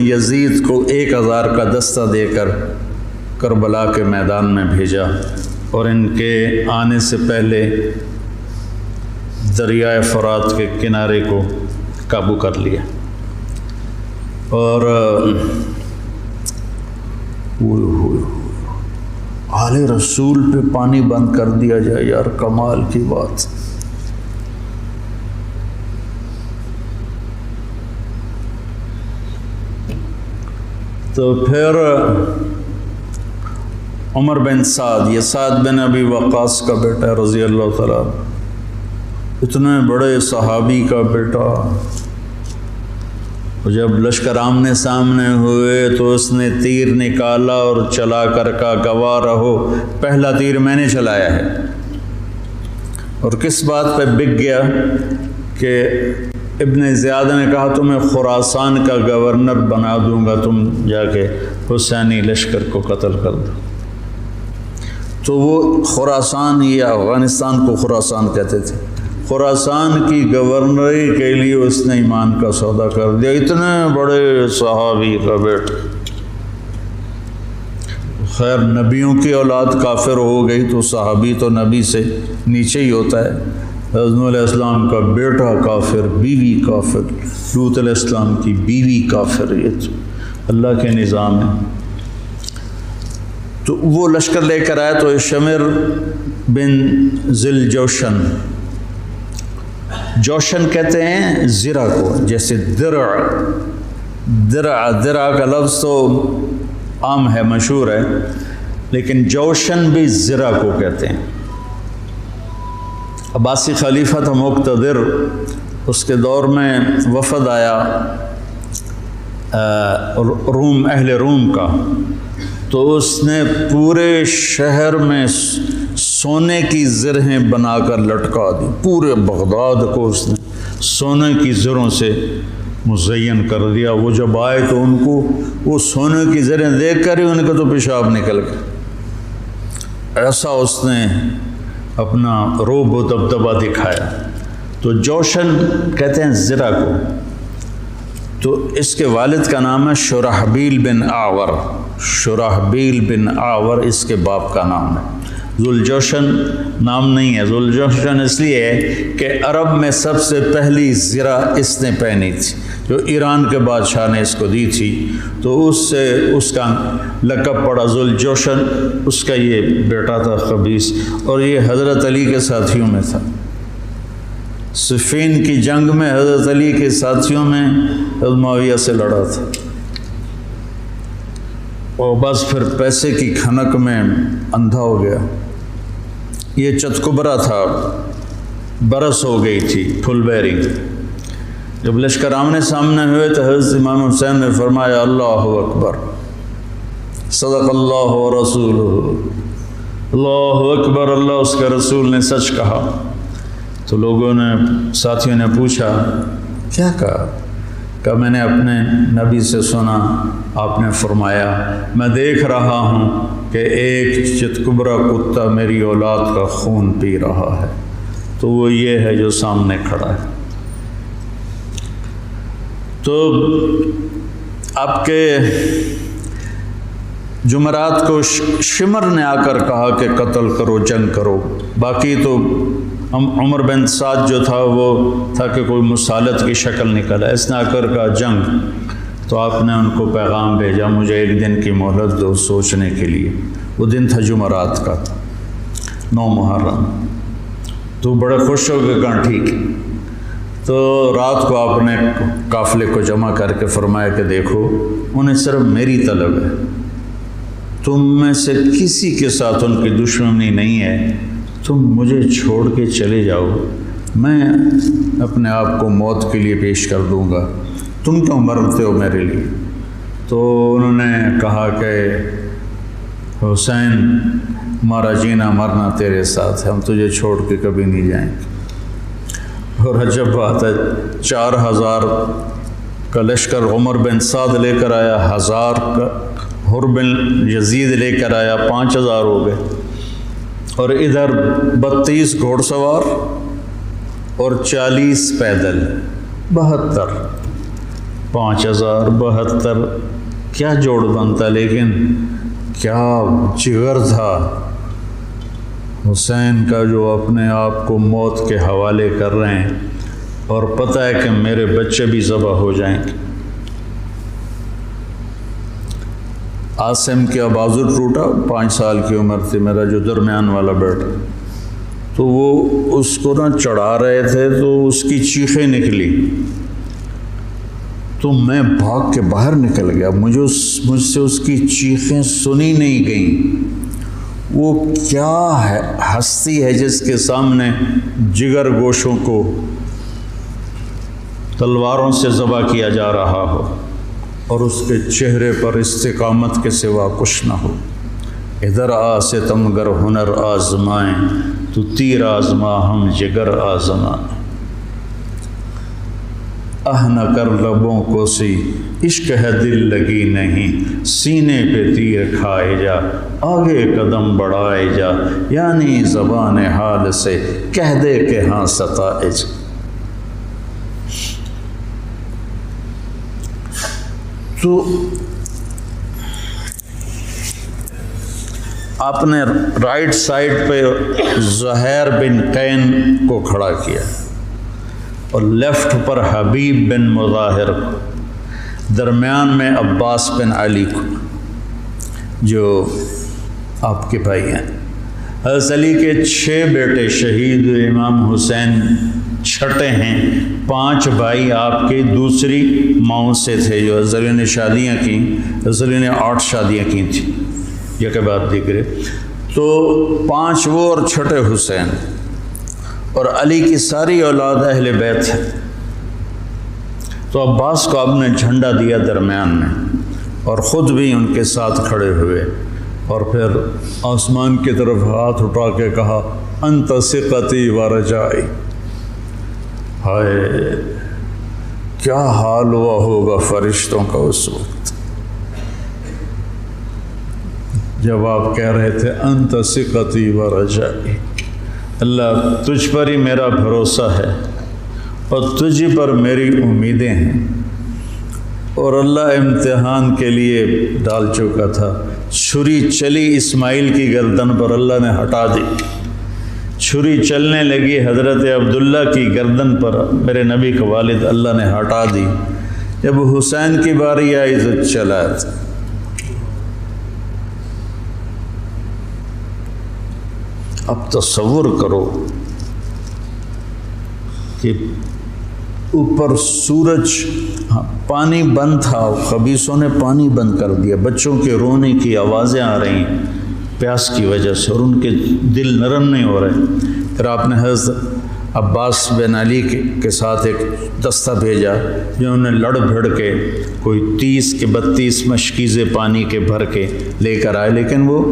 یزید کو 1000 کا دستہ دے کر کربلا کے میدان میں بھیجا اور ان کے آنے سے پہلے دریائے فرات کے کنارے کو قابو کر لیا۔ اور آل رسول پہ پانی بند کر دیا جائے، یار کمال کی بات۔ تو پھر عمر بن سعد، یہ سعد بن ابی وقاص کا بیٹا رضی اللہ تعالیٰ، اتنے بڑے صحابی کا بیٹا، جب لشکر آمنے سامنے ہوئے تو اس نے تیر نکالا اور چلا کر کہا گواہ رہو پہلا تیر میں نے چلایا ہے، اور کس بات پہ بک گیا کہ ابن زیاد نے کہا تمہیں خراسان کا گورنر بنا دوں گا، تم جا کے حسینی لشکر کو قتل کر دو۔ تو وہ خراسان یا افغانستان کو خراسان کہتے تھے، خراسان کی گورنری کے لیے اس نے ایمان کا سودا کر دیا، اتنے بڑے صحابی کا بیٹا۔ خیر نبیوں کی اولاد کافر ہو گئی تو صحابی تو نبی سے نیچے ہی ہوتا ہے۔ حضرت نوح علیہ السلام کا بیٹا کافر، بیوی کافر، لوط علیہ السلام کی بیوی کافر، یہ تو اللہ کے نظام ہے۔ تو وہ لشکر لے کر آیا تو شمر بن ذل جوشن، جوشن کہتے ہیں زرہ کو، جیسے درع کا لفظ تو عام ہے، مشہور ہے، لیکن جوشن بھی زرہ کو کہتے ہیں۔ عباسی خلیفہ تھا مقتدر، اس کے دور میں وفد آیا روم، اہل روم کا، تو اس نے پورے شہر میں سونے کی زرہیں بنا کر لٹکا دی، پورے بغداد کو اس نے سونے کی زروں سے مزین کر دیا۔ وہ جب آئے تو ان کو وہ سونے کی زریں دیکھ کر ہی ان کا تو پیشاب نکل گیا، ایسا اس نے اپنا روب و دبدبہ دکھایا۔ تو جوشن کہتے ہیں زرہ کو، تو اس کے والد کا نام ہے شرحبیل بن آور، شرحبیل بن آور اس کے باپ کا نام ہے۔ ذوالجوشن نام نہیں ہے، ذوالجوشن اس لیے ہے کہ عرب میں سب سے پہلی زرہ اس نے پہنی تھی، جو ایران کے بادشاہ نے اس کو دی تھی، تو اس سے اس کا لقب پڑا ذوالجوشن۔ اس کا یہ بیٹا تھا خبیث، اور یہ حضرت علی کے ساتھیوں میں تھا۔ صفین کی جنگ میں حضرت علی کے ساتھیوں میں حضرت معاویہ سے لڑا تھا، اور بس پھر پیسے کی کھنک میں اندھا ہو گیا۔ یہ چتکبرا تھا، برس ہو گئی تھی، پھل بیرنگ۔ جب لشکر آمنے سامنے ہوئے تو حضرت امام حسین نے فرمایا اللہ اکبر، صدق اللہ و رسولہ، اللہ اکبر، اللہ اس کے رسول نے سچ کہا۔ تو لوگوں نے، ساتھیوں نے پوچھا کیا کہا؟ کہ میں نے اپنے نبی سے سنا، آپ نے فرمایا میں دیکھ رہا ہوں کہ ایک چتکبرا کتا میری اولاد کا خون پی رہا ہے، تو وہ یہ ہے جو سامنے کھڑا ہے۔ تو آپ کے جمعرات کو شمر نے آ کر کہا کہ قتل کرو، جنگ کرو۔ باقی تو عمر بن سعد جو تھا وہ تھا کہ کوئی مسالت کی شکل نکلا، اس نے آ کر کہا جنگ۔ تو آپ نے ان کو پیغام بھیجا مجھے ایک دن کی مہلت دو سوچنے کے لیے۔ وہ دن تھا جمعرات کا، 9 محرم۔ تو بڑے خوش ہو کے کہا ٹھیک۔ تو رات کو آپ نے قافلے کو جمع کر کے فرمایا کہ دیکھو انہیں صرف میری طلب ہے، تم میں سے کسی کے ساتھ ان کی دشمنی نہیں ہے، تم مجھے چھوڑ کے چلے جاؤ، میں اپنے آپ کو موت کے لیے پیش کر دوں گا، تم کیوں مرتے ہو میرے لیے؟ تو انہوں نے کہا کہ حسین ہمارا جینا مرنا تیرے ساتھ ہے، ہم تجھے چھوڑ کے کبھی نہیں جائیں گے۔ اور عجب بات ہے، 4000 کا لشکر عمر بن سعد لے کر آیا، 1000 کا حر بن یزید لے کر آیا، 5000 ہو گئے، اور ادھر 32 گھوڑ سوار اور 40 پیدل، 72۔ 5072 کیا جوڑ بنتا، لیکن کیا جگر تھا حسین کا جو اپنے آپ کو موت کے حوالے کر رہے ہیں اور پتہ ہے کہ میرے بچے بھی ذبح ہو جائیں گے۔ عاصم کا بازو ٹوٹا، 5 سال کی عمر تھی، میرا جو درمیان والا بیٹا، تو وہ اس کو نہ چڑھا رہے تھے تو اس کی چیخیں نکلی، تو میں بھاگ کے باہر نکل گیا، مجھ سے اس کی چیخیں سنی نہیں گئیں۔ وہ کیا ہے ہستی ہے جس کے سامنے جگر گوشوں کو تلواروں سے ذبح کیا جا رہا ہو اور اس کے چہرے پر استقامت کے سوا کچھ نہ ہو۔ ادھر آ ستمگر ہنر آزمائیں، تو تیر آزما ہم جگر آزمائیں۔ نہ کر لبوں کو سی عشق ہے دل لگی نہیں، سینے پہ تیر کھائے جا آگے قدم بڑھائے جا، یعنی زبان حال سے کہہ دے کہ ہاں ستائج۔ تو آپ نے رائٹ سائڈ پہ زہیر بن قین کو کھڑا کیا اور لیفٹ پر حبیب بن مظاہر کو، درمیان میں عباس بن علی کو جو آپ کے بھائی ہیں۔ حضرت علی کے 6 بیٹے شہید ہوئے، امام حسین چھٹے ہیں، 5 بھائی آپ کے دوسری ماؤں سے تھے جو حضرت علی نے شادیاں کیں، حضرت علی نے 8 شادیاں کی تھیں، یہ کہ بات دیکھ رہے، تو 5 وہ اور چھٹے حسین، اور علی کی ساری اولاد اہل بیت ہے۔ تو عباس کو آپ نے جھنڈا دیا درمیان میں اور خود بھی ان کے ساتھ کھڑے ہوئے، اور پھر آسمان کی طرف ہاتھ اٹھا کے کہا انت ثقتی و رجائی۔ ہائے کیا حال ہوا ہوگا فرشتوں کا اس وقت جب آپ کہہ رہے تھے انت ثقتی و رجائی، اللہ تجھ پر ہی میرا بھروسہ ہے اور تجھ پر میری امیدیں ہیں۔ اور اللہ امتحان کے لیے ڈال چکا تھا، چھری چلی اسماعیل کی گردن پر، اللہ نے ہٹا دی، چھری چلنے لگی حضرت عبداللہ کی گردن پر، میرے نبی کا والد، اللہ نے ہٹا دی۔ جب حسین کی باری آئی تو چلا تھا۔ اب تصور کرو کہ اوپر سورج، پانی بند تھا، خبیثوں نے پانی بند کر دیا، بچوں کے رونے کی آوازیں آ رہی ہیں پیاس کی وجہ سے، اور ان کے دل نرم نہیں ہو رہے۔ پھر آپ نے حضرت عباس بن علی کے ساتھ ایک دستہ بھیجا جنہوں نے لڑ بھڑ کے کوئی 30 کے 32 مشکیزیں پانی کے بھر کے لے کر آئے، لیکن وہ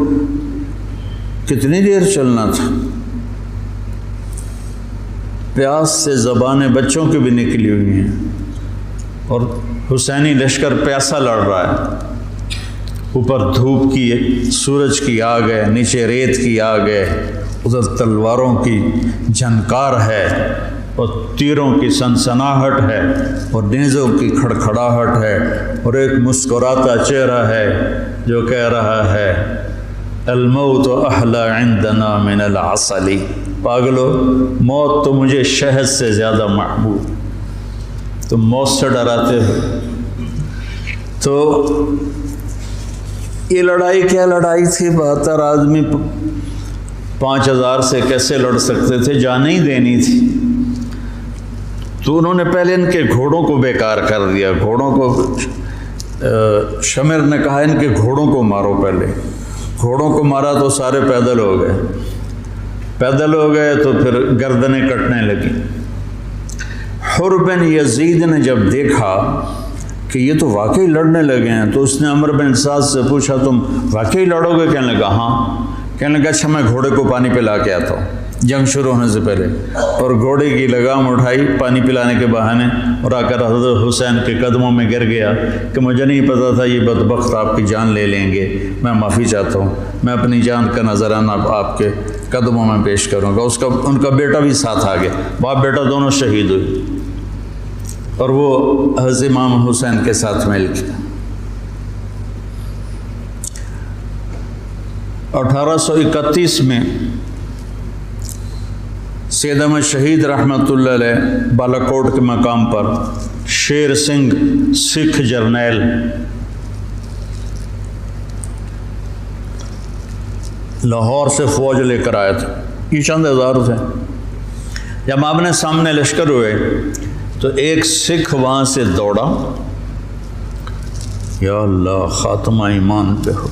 کتنی دیر چلنا تھا، پیاس سے زبانیں بچوں کی بھی نکلی ہوئی ہیں، اور حسینی لشکر پیاسا لڑ رہا ہے، اوپر دھوپ کی، سورج کی آگ ہے، نیچے ریت کی آگ ہے، ادھر تلواروں کی جھنکار ہے اور تیروں کی سنسناہٹ ہے اور نیزوں کی کھڑکھڑاہٹ ہے، اور ایک مسکراتا چہرہ ہے جو کہہ رہا ہے الموت احلی عندنا من العسل، پاگلو موت تو مجھے شہد سے زیادہ محبوب، تم موت سے ڈراتے ہو۔ تو یہ لڑائی کیا لڑائی تھی، 72 آدمی 5000 سے کیسے لڑ سکتے تھے، جان ہی دینی تھی۔ تو انہوں نے پہلے ان کے گھوڑوں کو بیکار کر دیا، گھوڑوں کو، شمر نے کہا ان کے گھوڑوں کو مارو، پہلے گھوڑوں کو مارا تو سارے پیدل ہو گئے، پیدل ہو گئے تو پھر گردنیں کٹنے لگی۔ حر بن یزید نے جب دیکھا کہ یہ تو واقعی لڑنے لگے ہیں تو اس نے عمر بن سعد سے پوچھا تم واقعی لڑو گے؟ کہنے لگا ہاں۔ کہنے لگا اچھا میں گھوڑے کو پانی پلا کے آتا ہوں جنگ شروع ہونے سے پہلے، اور گھوڑے کی لگام اٹھائی پانی پلانے کے بہانے، اور آ کر حضرت حسین کے قدموں میں گر گیا کہ مجھے نہیں پتا تھا یہ بدبخت آپ کی جان لے لیں گے، میں معافی چاہتا ہوں، میں اپنی جان کا نذرانہ آپ کے قدموں میں پیش کروں گا۔ ان کا بیٹا بھی ساتھ آ گیا، باپ بیٹا دونوں شہید ہوئے۔ اور وہ حضرت امام حسین کے ساتھ مل کیا۔ 1831 میں سید احمد شہید رحمۃ اللہ علیہ بالاکوٹ کے مقام پر شیر سنگھ سکھ جرنیل لاہور سے فوج لے کر آئے تھے، یہ چند ہزار تھے۔ جب آمنے سامنے لشکر ہوئے تو ایک سکھ وہاں سے دوڑا، یا اللہ خاتمہ ایمان پہ ہو،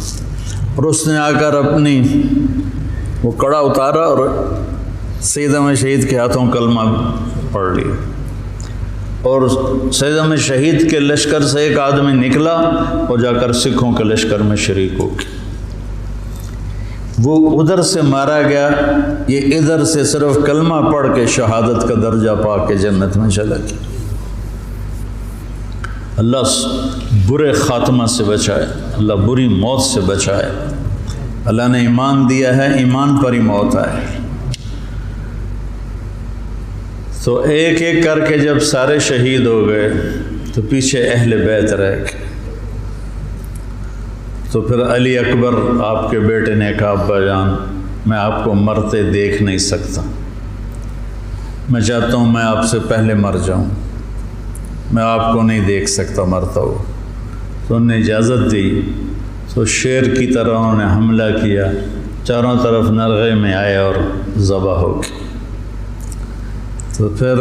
اور اس نے آ کر اپنی وہ کڑا اتارا اور سید احمد شہید کے ہاتھوں کلمہ پڑھ لیا، اور سید احمد شہید کے لشکر سے ایک آدمی نکلا اور جا کر سکھوں کے لشکر میں شریک ہو گیا۔ وہ ادھر سے مارا گیا، یہ ادھر سے صرف کلمہ پڑھ کے شہادت کا درجہ پا کے جنت میں چلا گیا۔ اللہ برے خاتمہ سے بچائے، اللہ بری موت سے بچائے۔ اللہ نے ایمان دیا ہے، ایمان پر ہی موت آئے۔ تو ایک ایک کر کے جب سارے شہید ہو گئے تو پیچھے اہل بیت رہ گئے۔ تو پھر علی اکبر آپ کے بیٹے نے کہا ابا جان میں آپ کو مرتے دیکھ نہیں سکتا، میں چاہتا ہوں میں آپ سے پہلے مر جاؤں، میں آپ کو نہیں دیکھ سکتا مرتا ہو۔ تو انہوں نے اجازت دی، تو شیر کی طرح انہوں نے حملہ کیا، چاروں طرف نرغے میں آئے اور ذبح ہو گئے۔ تو پھر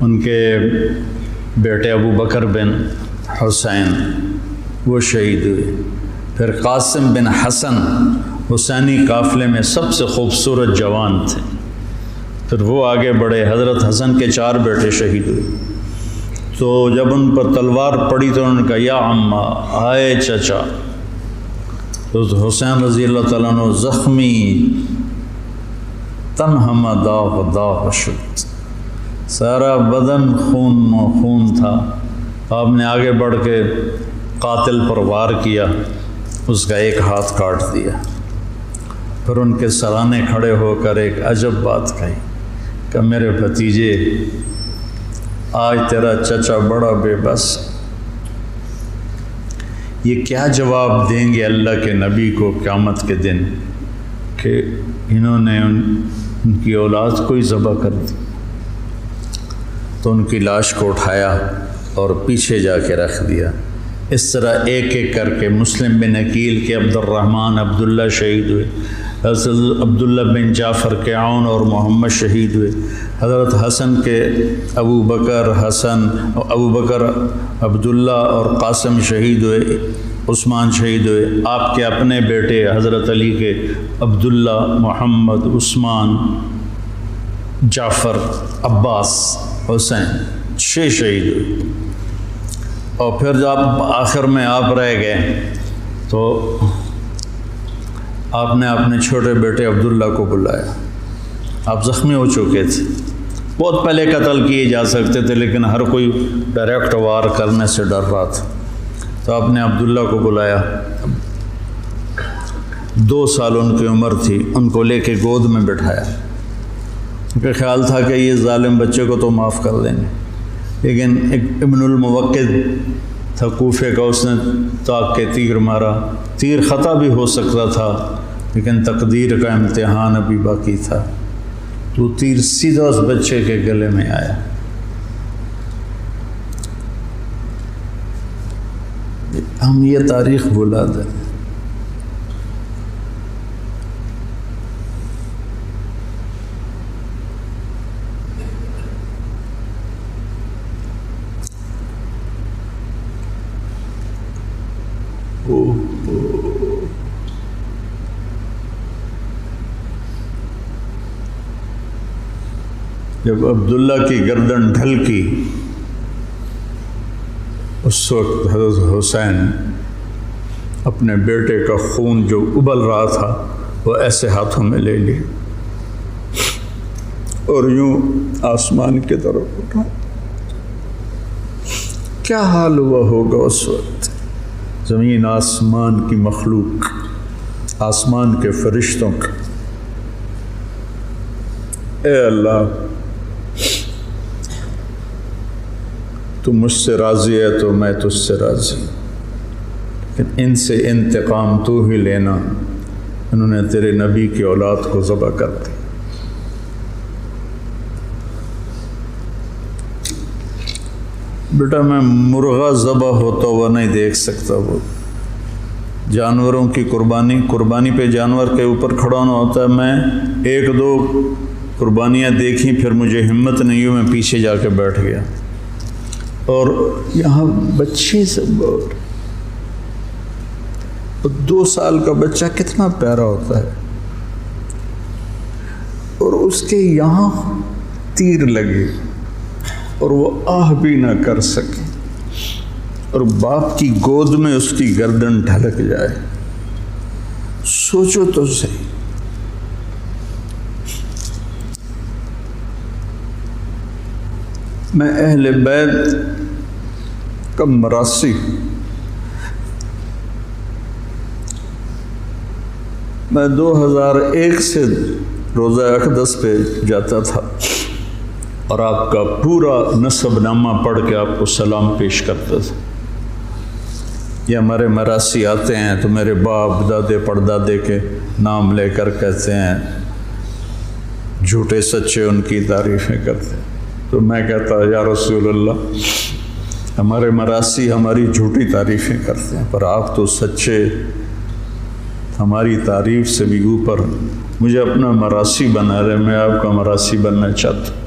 ان کے بیٹے ابو بکر بن حسین وہ شہید ہوئے۔ پھر قاسم بن حسن حسینی قافلے میں سب سے خوبصورت جوان تھے، پھر وہ آگے بڑھے، حضرت حسن کے 4 بیٹے شہید ہوئے۔ تو جب ان پر تلوار پڑی تو انہوں نے کہا یا عمّا، آئے چچا۔ تو حسین رضی اللہ تعالیٰ عنہ زخمی تنہم داغ داغ شد، سارا بدن خون و خون تھا۔ آپ نے آگے بڑھ کے قاتل پر وار کیا، اس کا ایک ہاتھ کاٹ دیا۔ پھر ان کے سرانے کھڑے ہو کر ایک عجب بات کہی کہ میرے بھتیجے آج تیرا چچا بڑا بے بس، یہ کیا جواب دیں گے اللہ کے نبی کو قیامت کے دن کہ انہوں نے ان کی اولاد کو ہی ذبح کر دی۔ تو ان کی لاش کو اٹھایا اور پیچھے جا کے رکھ دیا۔ اس طرح ایک ایک کر کے مسلم بن عقیل کے عبد الرحمن عبداللہ شہید ہوئے، حضرت عبداللہ بن جعفر کے عون اور محمد شہید ہوئے، حضرت حسن کے ابو بکر عبداللہ اور قاسم شہید ہوئے، عثمان شہید ہوئے۔ آپ کے اپنے بیٹے حضرت علی کے عبداللہ، محمد، عثمان، جعفر، عباس، حسین 6 شہید ہوئے۔ اور پھر جب آخر میں آپ رہ گئے تو آپ نے اپنے چھوٹے بیٹے عبداللہ کو بلایا۔ آپ زخمی ہو چکے تھے، بہت پہلے قتل کیے جا سکتے تھے لیکن ہر کوئی ڈائریکٹ وار کرنے سے ڈر رہا تھا۔ تو آپ نے عبداللہ کو بلایا، 2 سال ان کی عمر تھی، ان کو لے کے گود میں بٹھایا۔ ان کا خیال تھا کہ یہ ظالم بچے کو تو معاف کر دیں گے، لیکن ایک ابن الموقد تھا کوفے کا، اس نے طاق کے تیر مارا۔ تیر خطا بھی ہو سکتا تھا لیکن تقدیر کا امتحان ابھی باقی تھا، تو تیر سیدھا اس بچے کے گلے میں آیا۔ ہم یہ تاریخ بھلا دیں۔ جب عبداللہ کی گردن ڈھلکی، اس وقت حضرت حسین اپنے بیٹے کا خون جو ابل رہا تھا وہ ایسے ہاتھوں میں لے لی اور یوں آسمان کی طرف اٹھا۔ کیا حال ہوا ہوگا اس وقت زمین آسمان کی مخلوق، آسمان کے فرشتوں کا۔ اے اللہ، تو مجھ سے راضی ہے تو میں تجھ سے راضی، لیکن ان سے انتقام تو ہی لینا، انہوں نے تیرے نبی کی اولاد کو ذبح کر دی۔ بیٹا میں مرغا ذبح ہوتا ہوا نہیں دیکھ سکتا، وہ جانوروں کی قربانی پہ جانور کے اوپر کھڑا ہونا ہوتا ہے۔ میں ایک دو قربانیاں دیکھیں، پھر مجھے ہمت نہیں ہوئی، میں پیچھے جا کے بیٹھ گیا۔ اور یہاں بچے سے 2 سال کا بچہ کتنا پیارا ہوتا ہے، اور اس کے یہاں تیر لگے اور وہ آہ بھی نہ کر سکے، اور باپ کی گود میں اس کی گردن ڈھلک جائے۔ سوچو تو صحیح، میں اہل بیت کا مراثی، میں 2001 سے روزہ اقدس پہ جاتا تھا اور آپ کا پورا نسب نامہ پڑھ کے آپ کو سلام پیش کرتا تھا۔ یہ ہمارے مراثی آتے ہیں تو میرے باپ دادے پردادے کے نام لے کر کہتے ہیں، جھوٹے سچے ان کی تعریفیں کرتے ہیں۔ تو میں کہتا یا رسول اللہ، ہمارے مراثی ہماری جھوٹی تعریفیں کرتے ہیں، پر آپ تو سچے، ہماری تعریف سے بھی اوپر، مجھے اپنا مراثی بنا رہے، میں آپ کا مراثی بننا چاہتا ہوں۔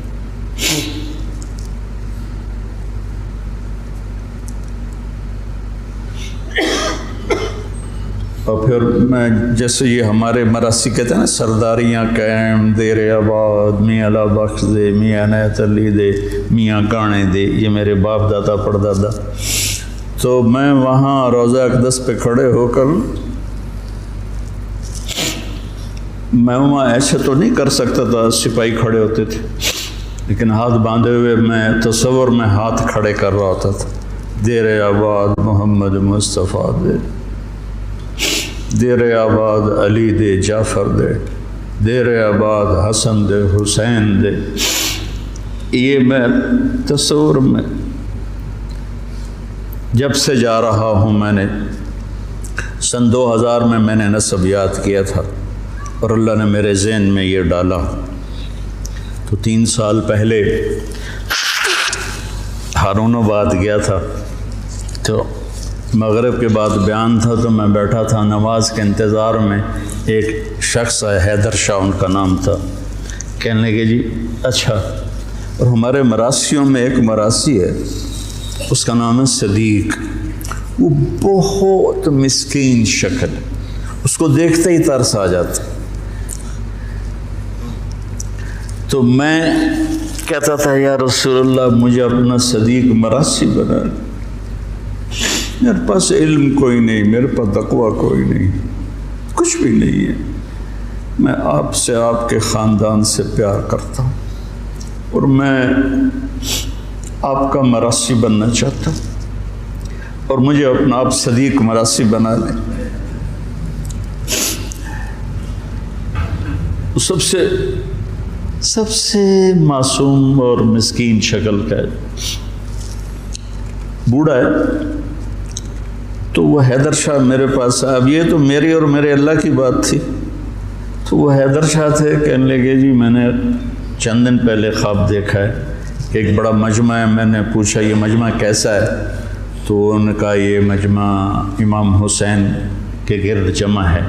اور پھر میں جیسے یہ ہمارے مراثی کہتے ہیں نا، سرداریاں قائم، دیر آباد، میاں اللہ بخش دے، میاں عنایت علی دے، میاں گانے دے، یہ میرے باپ دادا پردادا۔ تو میں وہاں روزہ اقدس پہ کھڑے ہو کر، میں وہاں ایسے تو نہیں کر سکتا تھا، سپاہی کھڑے ہوتے تھے، لیکن ہاتھ باندھے ہوئے میں تصور میں ہاتھ کھڑے کر رہا ہوتا تھا۔ دیر آباد محمد مصطفیٰ دے، دیر آباد علی دے جعفر دے، دیر آباد حسن دے حسین دے۔ یہ میں تصور میں جب سے جا رہا ہوں، میں نے سن 2000 میں نے نسب یاد کیا تھا اور اللہ نے میرے ذہن میں یہ ڈالا۔ تو 3 سال پہلے ہارون آباد گیا تھا، تو مغرب کے بعد بیان تھا، تو میں بیٹھا تھا نماز کے انتظار میں۔ ایک شخص ہے، حیدر شاہ ان کا نام تھا، کہنے لگے جی اچھا، اور ہمارے مراسیوں میں ایک مراسی ہے، اس کا نام ہے صدیق، وہ بہت مسکین شکل ہے، اس کو دیکھتے ہی ترس آ جاتا۔ تو میں کہتا تھا یا رسول اللہ، مجھے اپنا صدیق مراسی بنا، میرے پاس علم کوئی نہیں، میرے پاس تقویٰ کوئی نہیں، کچھ بھی نہیں ہے، میں آپ سے، آپ کے خاندان سے پیار کرتا ہوں، اور میں آپ کا مراسی بننا چاہتا ہوں، اور مجھے اپنا آپ صدیق مراسی بنا لیں۔ سب سے معصوم اور مسکین شکل کا ہے، بوڑھا ہے۔ تو وہ حیدر شاہ میرے پاس، اب یہ تو میری اور میرے اللہ کی بات تھی، تو وہ حیدر شاہ تھے، کہنے لگے جی میں نے چند دن پہلے خواب دیکھا ہے کہ ایک بڑا مجمع ہے۔ میں نے پوچھا یہ مجمع کیسا ہے؟ تو انہوں نے کہا یہ مجمع امام حسین کے گرد جمع ہے۔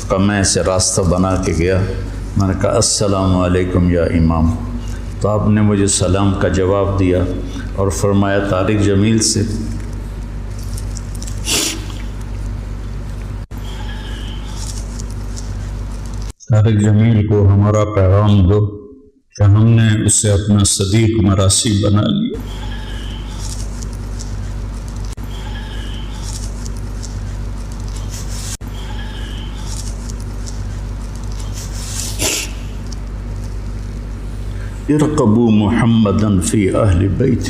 تو کہا میں اسے راستہ بنا کے گیا، میں نے کہا السلام علیکم یا امام، تو آپ نے مجھے سلام کا جواب دیا اور فرمایا طارق جمیل سے طارق جمیل کو ہمارا پیغام دو کہ ہم نے اسے اپنا صدیق مراسی بنا لیا۔ ارقبوا محمدا فی اہل بیت،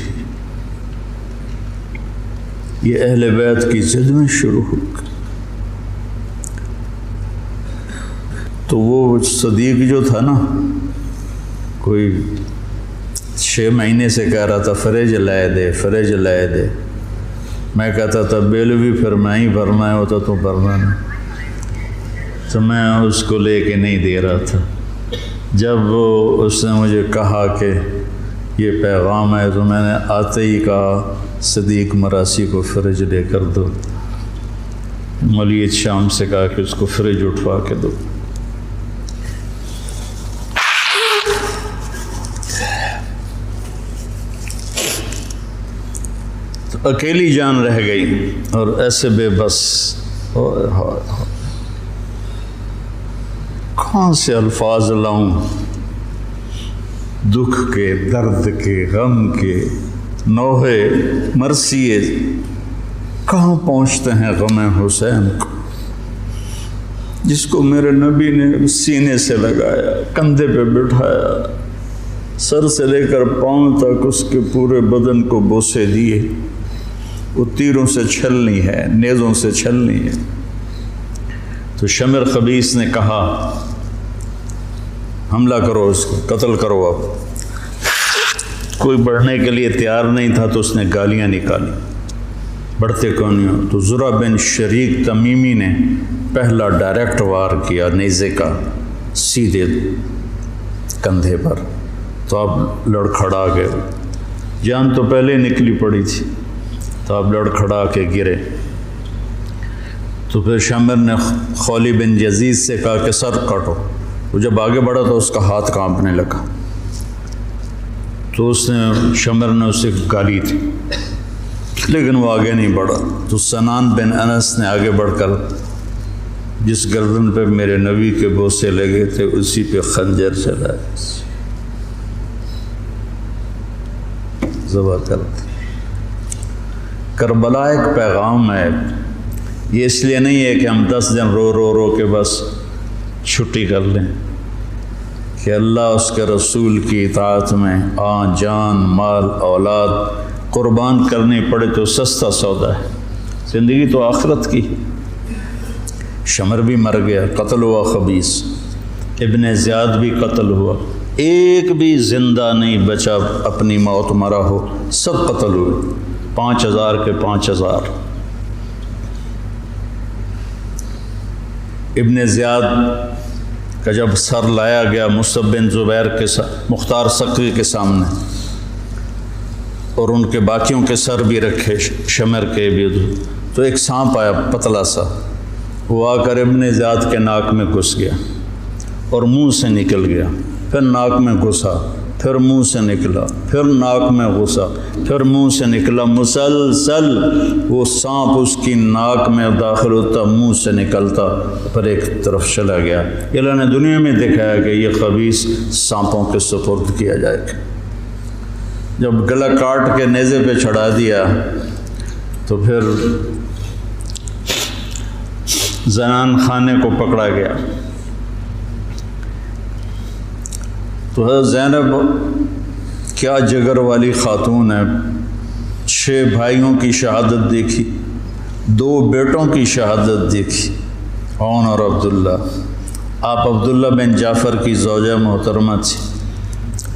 یہ اہل بیت کی ضد میں شروع ہو گئی۔ تو وہ صدیق جو تھا نا، کوئی 6 مہینے سے کہہ رہا تھا فریج لائے دے، فریج لائے دے۔ میں کہتا تھا بل بھی پھر میں ہی بھرنا ہے، ہوتا تو بھرنا نہیں، تو میں اس کو لے کے نہیں دے رہا تھا۔ جب اس نے مجھے کہا کہ یہ پیغام ہے تو میں نے آتے ہی کہا صدیق مراسی کو فریج لے کر دو۔ مولوی شام سے کہا کہ اس کو فریج اٹھوا کے دو۔ تو اکیلی جان رہ گئی اور ایسے بے بس، کہاں سے الفاظ لاؤں دکھ کے، درد کے، غم کے، نوحے مرثیے کہاں پہنچتے ہیں غم حسین کو، جس کو میرے نبی نے سینے سے لگایا، کندھے پہ بٹھایا، سر سے لے کر پاؤں تک اس کے پورے بدن کو بوسے دیے۔ وہ تیروں سے چھلنی ہے، نیزوں سے چھلنی ہے۔ تو شمر خبیث نے کہا حملہ کرو، اس کو قتل کرو۔ اب کوئی بڑھنے کے لیے تیار نہیں تھا تو اس نے گالیاں نکالی، بڑھتے کون نہیں ہو۔ تو زرع بن شریک تمیمی نے پہلا ڈائریکٹ وار کیا نیزے کا سیدھے کندھے پر، تو اب لڑکھڑا گئے، جان تو پہلے نکلی پڑی تھی، تو اب لڑکھڑا کے گرے۔ تو پھر شمر نے خولی بن یزید سے کہا کہ سر کاٹو۔ وہ جب آگے بڑھا تو اس کا ہاتھ کانپنے لگا، تو اس نے شمر نے اسے گالی تھی، لیکن وہ آگے نہیں بڑھا۔ تو سنان بن انس نے آگے بڑھ کر جس گردن پہ میرے نبی کے بوسے لگے تھے اسی پہ خنجر چلایا، ذبح کر دی۔ کربلا ایک پیغام ہے، یہ اس لیے نہیں ہے کہ ہم 10 دن رو رو رو کے بس چھٹی کر لیں، کہ اللہ اس کے رسول کی اطاعت میں جان مال اولاد قربان کرنی پڑے تو سستا سودا ہے، زندگی تو آخرت کی۔ شمر بھی مر گیا، قتل ہوا خبیث، ابن زیاد بھی قتل ہوا، ایک بھی زندہ نہیں بچا اپنی موت مرا ہو، سب قتل ہوئے، 5000 کے 5000۔ ابن زیاد کا جب سر لایا گیا مصعب بن زبیر کے مختار سقی کے سامنے، اور ان کے باقیوں کے سر بھی رکھے شمر کے بھی، تو ایک سانپ آیا پتلا سا، وہ آ کر ابن زیاد کے ناک میں گھس گیا اور منہ سے نکل گیا، پھر ناک میں گھسا، پھر منہ سے نکلا، پھر ناک میں گھسا، پھر منہ سے نکلا، مسلسل وہ سانپ اس کی ناک میں داخل ہوتا، منہ سے نکلتا، پھر ایک طرف چلا گیا۔ اللہ نے دنیا میں دکھایا کہ یہ خبیث سانپوں کے سپرد کیا جائے گا۔ جب گلا کاٹ کے نیزے پہ چڑھا دیا تو پھر زنان خانے کو پکڑا گیا۔ تو حضرت زینب کیا جگر والی خاتون ہے، 6 بھائیوں کی شہادت دیکھی، 2 بیٹوں کی شہادت دیکھی، عون اور عبداللہ۔ آپ عبداللہ بن جعفر کی زوجہ محترمہ تھی،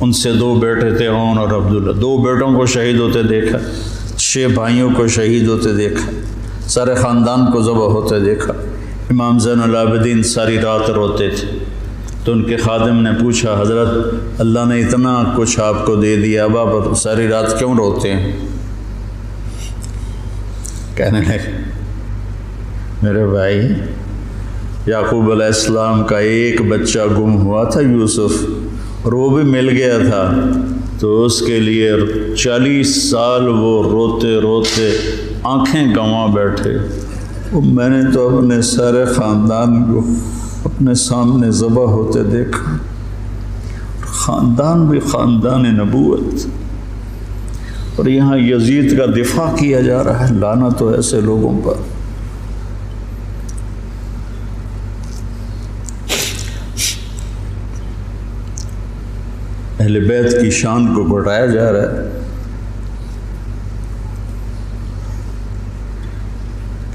ان سے 2 بیٹے تھے، عون اور عبداللہ۔ 2 بیٹوں کو شہید ہوتے دیکھا، 6 بھائیوں کو شہید ہوتے دیکھا، سارے خاندان کو ذبح ہوتے دیکھا۔ امام زین العابدین ساری رات روتے تھے، تو ان کے خادم نے پوچھا حضرت اللہ نے اتنا کچھ آپ کو دے دیا، اب آپ ساری رات کیوں روتے ہیں؟ کہنے لگے میرے بھائی یعقوب علیہ السلام کا ایک بچہ گم ہوا تھا یوسف، اور وہ بھی مل گیا تھا، تو اس کے لیے 40 سال وہ روتے روتے آنکھیں گنوا بیٹھے۔ میں نے تو اپنے سارے خاندان کو اپنے سامنے ذبح ہوتے دیکھا، خاندان بھی خاندان نبوت، اور یہاں یزید کا دفاع کیا جا رہا ہے۔ لعنت ہو ایسے لوگوں پر۔ اہل بیت کی شان کو گھٹایا جا رہا ہے۔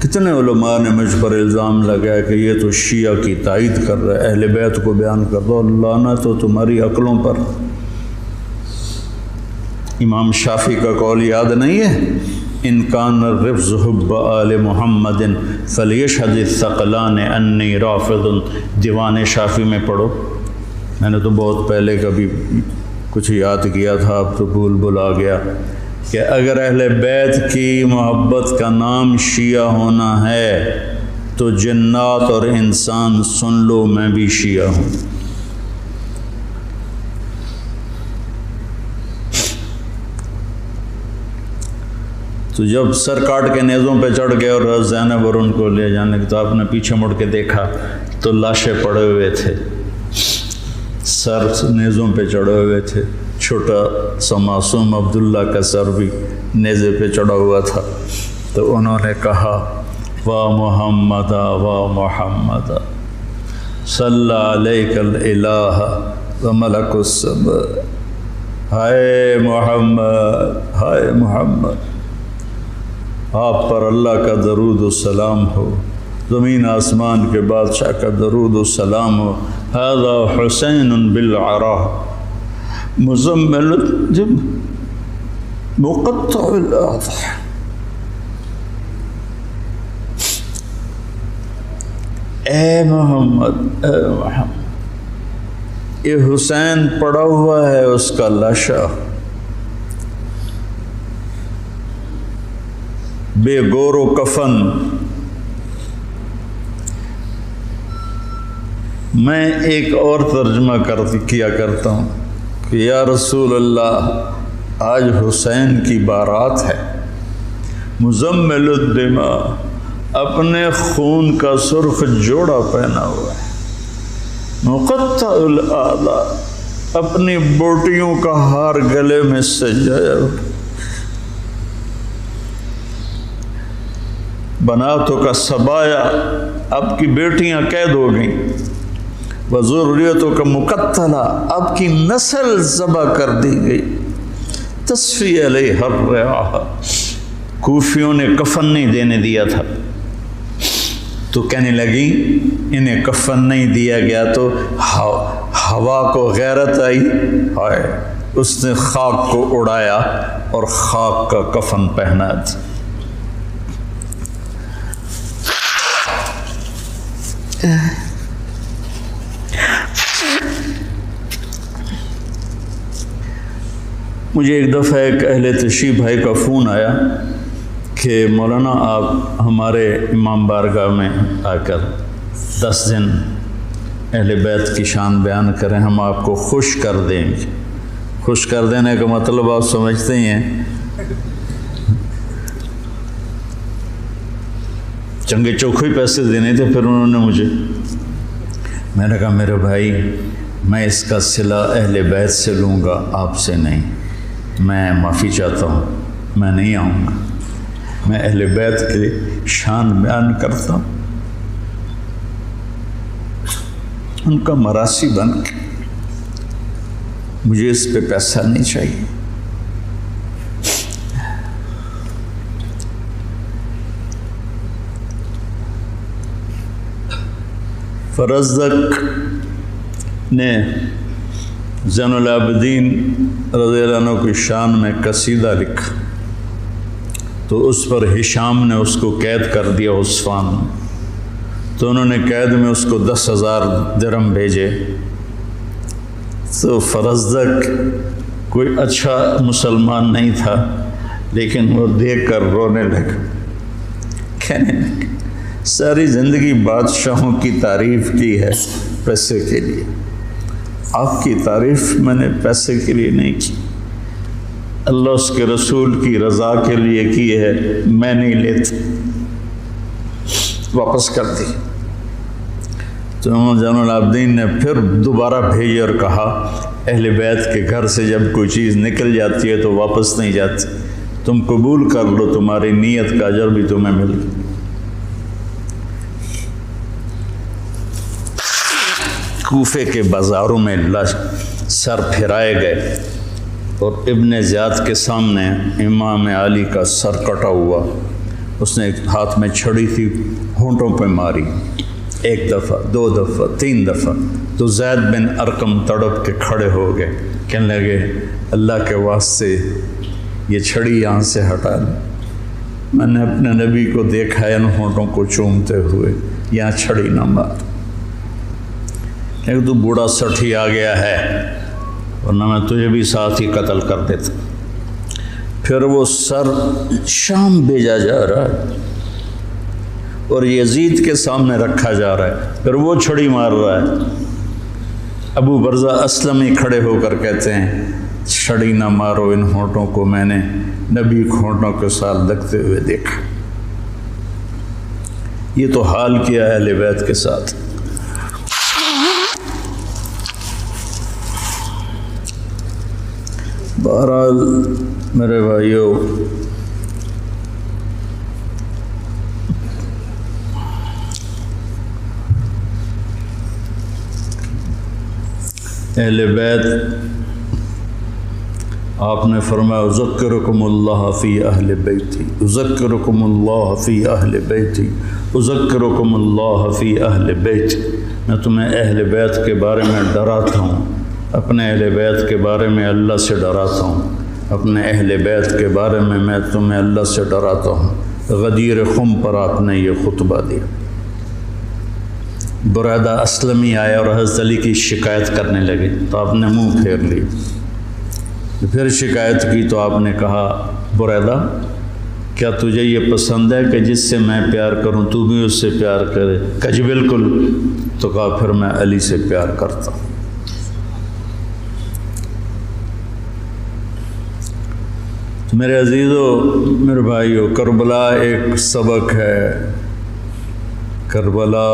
کتنے علماء نے مجھ پر الزام لگایا کہ یہ تو شیعہ کی تائید کر رہا ہے، اہل بیت کو بیان کر دو۔ لعنت ہو تمہاری عقلوں پر، امام شافعی کا قول یاد نہیں ہے؟ ان کان الرفض حب آل محمد فلیشہد الثقلان انی رافض. دیوان شافعی میں پڑھو. میں نے تو بہت پہلے کبھی کچھ یاد کیا تھا، اب تو بھول آ گیا کہ اگر اہل بیت کی محبت کا نام شیعہ ہونا ہے تو جنات اور انسان سن لو، میں بھی شیعہ ہوں. تو جب سر کاٹ کے نیزوں پہ چڑھ گئے اور زینب اور ان کو لے جانے کے، تو آپ نے پیچھے مڑ کے دیکھا تو لاشیں پڑے ہوئے تھے، سر نیزوں پہ چڑھے ہوئے تھے. چھوٹا سا معصوم عبداللہ کا سر بھی نیزے پہ چڑھا ہوا تھا. تو انہوں نے کہا وا محمد وا محمد صلی علیک الالہ و ملک السماء. ہائے محمد، ہائے محمد، آپ پر اللہ کا درود و سلام ہو، زمین آسمان کے بادشاہ کا درود و سلام ہو. ھذا حسین بالعراء مزمل مقطع الاضحى. اے محمد، اے محمد، یہ حسین پڑا ہوا ہے اس کا لاشا، بے گور و کفن. میں ایک اور ترجمہ کیا کرتا ہوں کہ یا رسول اللہ، آج حسین کی بارات ہے، مزمل الدماء، اپنے خون کا سرخ جوڑا پہنا ہوا ہے، مقطع الاعضاء، اپنی بوٹیوں کا ہار گلے میں سجایا ہوا، بناتوں کا سبایا، اب کی بیٹیاں قید ہو گئیں، وذریتوں کا مقتلہ، اب کی نسل ذبح کر دی گئی، تصفی علیہ الرعاہ، کوفیوں نے کفن نہیں دینے دیا تھا تو کہنے لگی انہیں کفن نہیں دیا گیا تو ہوا کو غیرت آئی، ہائے، اس نے خاک کو اڑایا اور خاک کا کفن پہنا دیا. مجھے ایک دفعہ ایک اہل تشریف بھائی کا فون آیا کہ مولانا آپ ہمارے امام بارگاہ میں آ کر 10 دن اہل بیت کی شان بیان کریں، ہم آپ کو خوش کر دیں گے. خوش کر دینے کا مطلب آپ سمجھتے ہی ہیں، چنگے چوکھے پیسے دینے تھے. پھر انہوں نے مجھے، میں نے کہا میرے بھائی، میں اس کا صلہ اہل بیت سے لوں گا، آپ سے نہیں. میں معافی چاہتا ہوں، میں نہیں آؤں گا. میں اہل بیت کی شان بیان کرتا ہوں، ان کا مراسی بن کے، مجھے اس پہ پیسہ نہیں چاہیے. فرزدق نے زین العابدین رضی اللہ عنہ کی شان میں قصیدہ لکھا تو اس پر ہشام نے اس کو قید کر دیا عثمان میں. تو انہوں نے قید میں اس کو 10,000 درہم بھیجے. تو فرزدق کوئی اچھا مسلمان نہیں تھا، لیکن وہ دیکھ کر رونے لگا، کہنے لگا ساری زندگی بادشاہوں کی تعریف کی ہے پیسے کے لیے، آپ کی تعریف میں نے پیسے کے لیے نہیں کی، اللہ اس کے رسول کی رضا کے لیے کی ہے، میں نہیں لیتا. واپس کر دی. تو زین العابدین نے پھر دوبارہ بھیجی اور کہا اہل بیت کے گھر سے جب کوئی چیز نکل جاتی ہے تو واپس نہیں جاتی، تم قبول کر لو، تمہاری نیت کا اجر بھی تمہیں مل گیا. کوفے کے بازاروں میں سر پھرائے گئے اور ابن زیاد کے سامنے امام علی کا سر کٹا ہوا، اس نے ہاتھ میں چھڑی تھی، ہونٹوں پہ ماری، 1 دفعہ 2 دفعہ 3 دفعہ. تو زید بن ارقم تڑپ کے کھڑے ہو گئے، کہنے لگے اللہ کے واسطے یہ چھڑی یہاں سے ہٹا لیں، میں نے اپنے نبی کو دیکھا ہے ان ہونٹوں کو چومتے ہوئے، یہاں چھڑی نہ مار، لیکن تو بوڑھا سٹھی آ گیا ہے ورنہ میں تجھے بھی ساتھ ہی قتل کر دیتا۔ پھر وہ سر شام بھیجا جا رہا ہے اور یزید کے سامنے رکھا جا رہا ہے، پھر وہ چھڑی مار رہا ہے۔ ابو برزہ اسلمی کھڑے ہو کر کہتے ہیں چھڑی نہ مارو ان ہونٹوں کو، میں نے نبی کو ہونٹوں کے ساتھ لگتے ہوئے دیکھا۔ یہ تو حال کیا ہے اہل بیت کے ساتھ۔ بہرحال میرے بھائیوں، اہل بیت آپ نے فرمایا اذکرکم اللہ فی اہل بیتی، اذکرکم اللہ فی اہل بیتی، اذکرکم اللہ فی اہل بیتی۔ میں تمہیں اہل بیت کے بارے میں ڈراتا ہوں، اپنے اہل بیت کے بارے میں اللہ سے ڈراتا ہوں، اپنے اہل بیت کے بارے میں تمہیں اللہ سے ڈراتا ہوں۔ غدیر خم پر آپ نے یہ خطبہ دیا۔ برادہ اسلمی آیا اور حضرت علی کی شکایت کرنے لگے تو آپ نے منہ پھیر لی۔ پھر شکایت کی تو آپ نے کہا برادہ کیا تجھے یہ پسند ہے کہ جس سے میں پیار کروں تو بھی اس سے پیار کرے؟ کہا جی بالکل۔ تو کہا پھر میں علی سے پیار کرتا ہوں۔ میرے عزیزو، میرے بھائیو، کربلا ایک سبق ہے۔ کربلا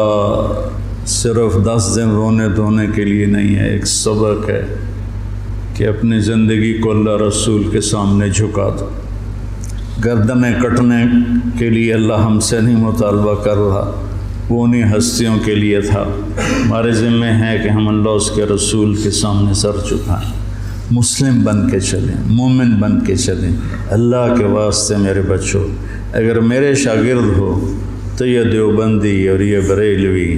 صرف 10 دن رونے دھونے کے لیے نہیں ہے، ایک سبق ہے کہ اپنی زندگی کو اللہ رسول کے سامنے جھکا دو۔ گردنیں کٹنے کے لیے اللہ ہم سے نہیں مطالبہ کر رہا، وہ انہیں ہستیوں کے لیے تھا۔ ہمارے ذمہ ہے کہ ہم اللہ اس کے رسول کے سامنے سر جھکائیں، مسلم بن کے چلیں، مومن بن کے چلیں۔ اللہ کے واسطے میرے بچوں، اگر میرے شاگرد ہو تو یہ دیوبندی اور یہ بریلوی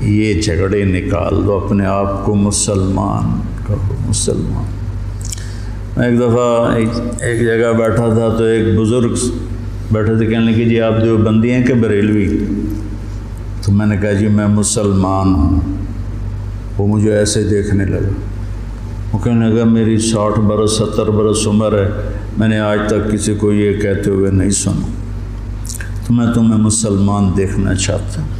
یہ جھگڑے نکال دو، اپنے آپ کو مسلمان کہو، مسلمان۔ میں ایک دفعہ ایک جگہ بیٹھا تھا تو ایک بزرگ بیٹھے تھے، کہنے لگے جی آپ دیوبندی ہیں کہ بریلوی؟ تو میں نے کہا جی میں مسلمان ہوں۔ وہ مجھے ایسے دیکھنے لگا، وہ کہنے لگا میری 60 برس 70 برس عمر ہے، میں نے آج تک کسی کو یہ کہتے ہوئے نہیں سنا، تو میں تمہیں مسلمان دیکھنا چاہتا ہوں،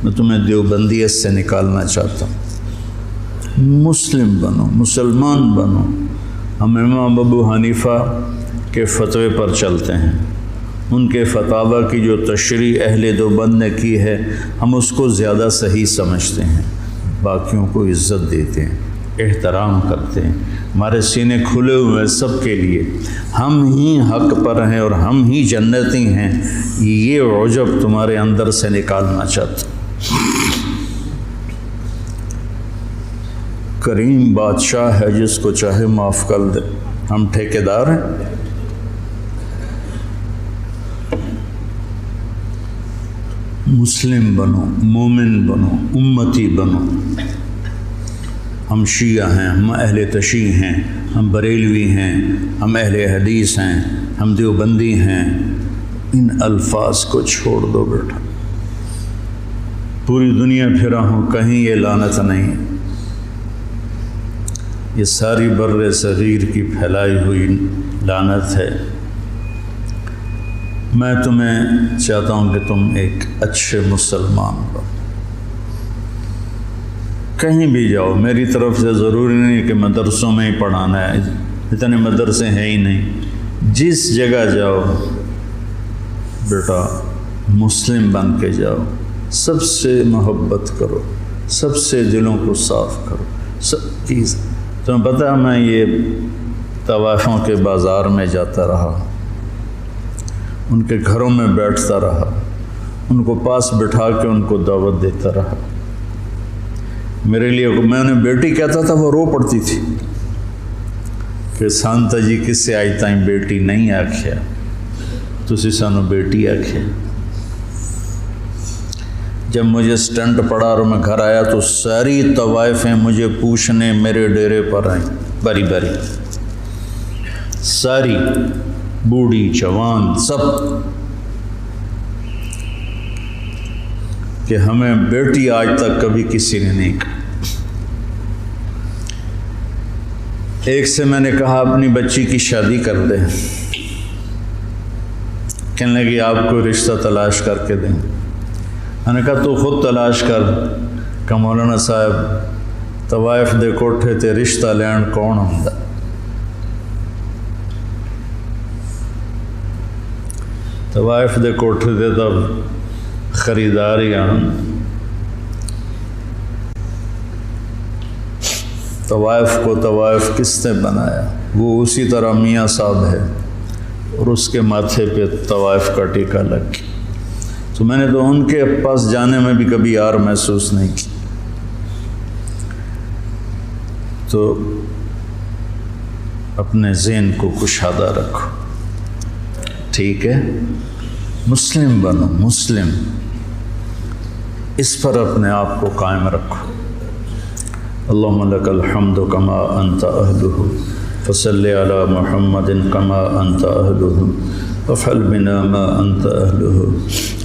میں تمہیں دیوبندیت سے نکالنا چاہتا ہوں۔ مسلم بنو، مسلمان بنو۔ ہم امام ابو حنیفہ کے فتوے پر چلتے ہیں، ان کے فتاوی کی جو تشریح اہل دیوبند نے کی ہے ہم اس کو زیادہ صحیح سمجھتے ہیں، باقیوں کو عزت دیتے ہیں، احترام کرتے ہیں۔ ہمارے سینے کھلے ہوئے ہیں سب کے لیے، ہم ہی حق پر ہیں اور ہم ہی جنتی ہیں، یہ عجب تمہارے اندر سے نکالنا چاہتا ہوں۔ کریم بادشاہ ہے، جس کو چاہے معاف کر دے، ہم ٹھیکیدار ہیں۔ مسلم بنو، مومن بنو، امتی بنو۔ ہم شیعہ ہیں، ہم اہل تشیع ہیں، ہم بریلوی ہیں، ہم اہل حدیث ہیں، ہم دیوبندی ہیں۔ ان الفاظ کو چھوڑ دو بیٹا، پوری دنیا پھرا ہوں کہیں یہ لعنت نہیں، یہ ساری بر صغیر کی پھیلائی ہوئی لعنت ہے۔ میں تمہیں چاہتا ہوں کہ تم ایک اچھے مسلمان بنو، کہیں بھی جاؤ، میری طرف سے ضروری نہیں کہ مدرسوں میں ہی پڑھانا ہے، اتنے مدرسے ہیں ہی نہیں، جس جگہ جاؤ بیٹا مسلم بن کے جاؤ، سب سے محبت کرو، سب سے دلوں کو صاف کرو، سب چیز۔ تمہیں پتہ ہے میں یہ طوائفوں کے بازار میں جاتا رہا، ان کے گھروں میں بیٹھتا رہا، ان کو پاس بٹھا کے ان کو دعوت دیتا رہا۔ میرے لیے میں انہیں بیٹی کہتا تھا، وہ رو پڑتی تھی کہ سانتا جی کس سے آئی تائیں بیٹی نہیں آکھیا، تسی سانو بیٹی آکھیا۔ جب مجھے سٹنٹ پڑا اور میں گھر آیا تو ساری طوائفیں مجھے پوچھنے میرے ڈیرے پر آئیں، باری باری، ساری، بوڑھی جوان سب، کہ ہمیں بیٹی آج تک کبھی کسی نے نہیں کہا۔ ایک سے میں نے کہا اپنی بچی کی شادی کر دیں، کہنے لگی آپ کو رشتہ تلاش کر کے دیں۔ میں نے کہا تو خود تلاش کر، کہ مولانا صاحب طوائف دے کوٹھے تے رشتہ لین کون ہوندا؟ طوائف دے کوٹھے تے تب خریدار ہی آن۔ طوائف کو طوائف کس نے بنایا؟ وہ اسی طرح میاں صاحب ہے، اور اس کے ماتھے پہ طوائف کا ٹیکہ لگ گیا۔ تو میں نے تو ان کے پاس جانے میں بھی کبھی یار محسوس نہیں کی۔ تو اپنے ذہن کو کشادہ رکھو، ٹھیک ہے؟ مسلم بنو، مسلم، اس پر اپنے آپ کو قائم رکھو۔ اللہم لک الحمد کما انت اہلہ فصلی علی محمد کما انت اہلہ وافعل بنا ما انت اہلہ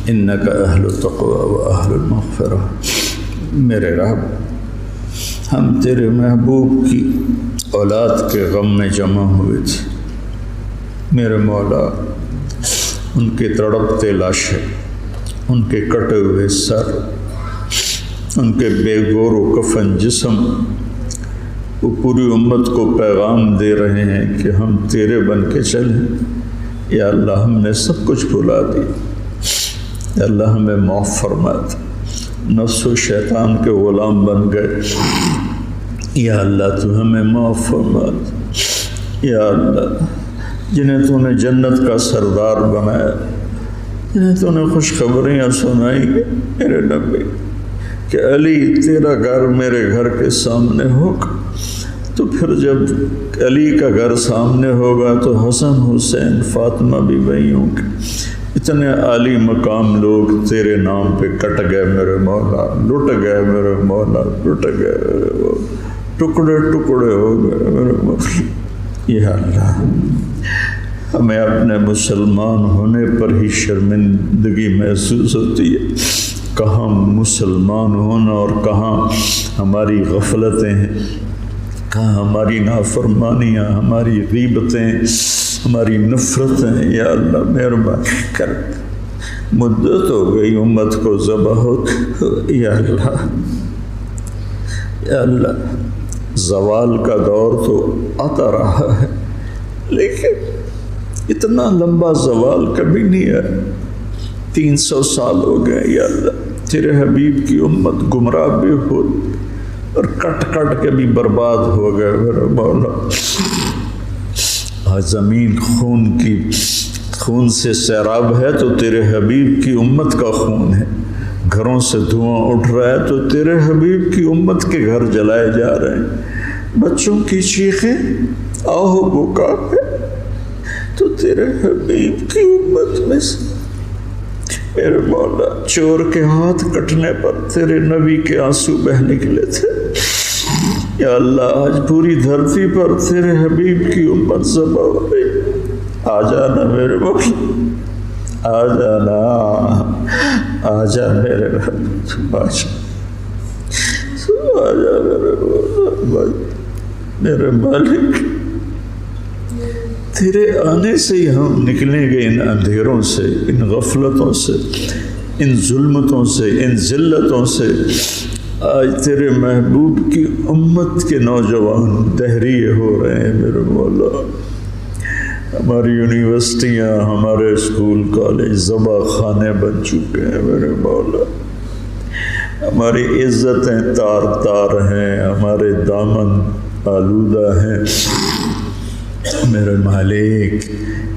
انک اہل التقوی و اہل المغفرہ۔ میرے رب، ہم تیرے محبوب کی اولاد کے غم میں جمع ہوئے تھے، میرے مولا، ان کے تڑپتے لاشیں، ان کے کٹے ہوئے سر، ان کے بے گور و کفن جسم، وہ پوری امت کو پیغام دے رہے ہیں کہ ہم تیرے بن کے چلیں۔ یا اللہ، ہم نے سب کچھ بھلا دیا، یا اللہ ہمیں معاف فرما دے، نفس و شیطان کے غلام بن گئے، یا اللہ تو ہمیں معاف فرما دے۔ یا اللہ، جنہیں تو نے جنت کا سردار بنایا، جنہیں تو نے خوشخبریاں سنائی میرے نبی کہ علی تیرا گھر میرے گھر کے سامنے ہوگا، تو پھر جب علی کا گھر سامنے ہوگا تو حسن، حسین، فاطمہ بھی وہیں ہوں گے۔ اتنے عالی مقام لوگ تیرے نام پہ کٹ گئے میرے مولا، لٹ گئے میرے مولا، لٹ گئے میرے مولا، ٹکڑے ٹکڑے ہو گئے میرے مولا۔ یا اللہ، ہمیں اپنے مسلمان ہونے پر ہی شرمندگی محسوس ہوتی ہے، کہاں مسلمان ہونا اور کہاں ہماری غفلتیں ہیں، کہاں ہماری نافرمانیاں، ہماری غیبتیں، ہماری نفرتیں۔ یا اللہ مہربانی کر، مدت ہو گئی امت کو ذبح ہو۔ یا اللہ، یا اللہ، زوال کا دور تو آتا رہا ہے، لیکن اتنا لمبا زوال کبھی نہیں ہے۔ 300 سال ہو گئے یا اللہ، تیرے حبیب کی امت گمراہ بھی ہو اور کٹ کٹ کے بھی برباد ہو گئے میرے مولا۔ آج زمین خون سے سیراب ہے تو تیرے حبیب کی امت کا خون ہے، گھروں سے دھواں اٹھ رہا ہے تو تیرے حبیب کی امت کے گھر جلائے جا رہے ہیں، بچوں کی چیخیں آہو بکا ہے تو تیرے حبیب کی امت میں سے میرے مولا، چور کے ہاتھ کٹنے پر تیرے نبی کے آنسو بہ نکلے تھے۔ یا اللہ، آج پوری دھرتی پر تیرے حبیب کی امت ذبح ہو گئی۔ آ جانا میرے مولا، آ جانا، آ جا میرے رب، آ جا میرے مولا، میرے مالک، تیرے آنے سے ہی ہم نکلیں گے ان اندھیروں سے، ان غفلتوں سے، ان ظلمتوں سے، ان ذلتوں سے۔ آج تیرے محبوب کی امت کے نوجوان دہریے ہو رہے ہیں میرے مولا، ہماری یونیورسٹیاں، ہمارے اسکول کالج ذبح خانے بن چکے ہیں میرے مولا، ہماری عزتیں تار تار ہیں، ہمارے دامن آلودہ ہیں میرے مالک۔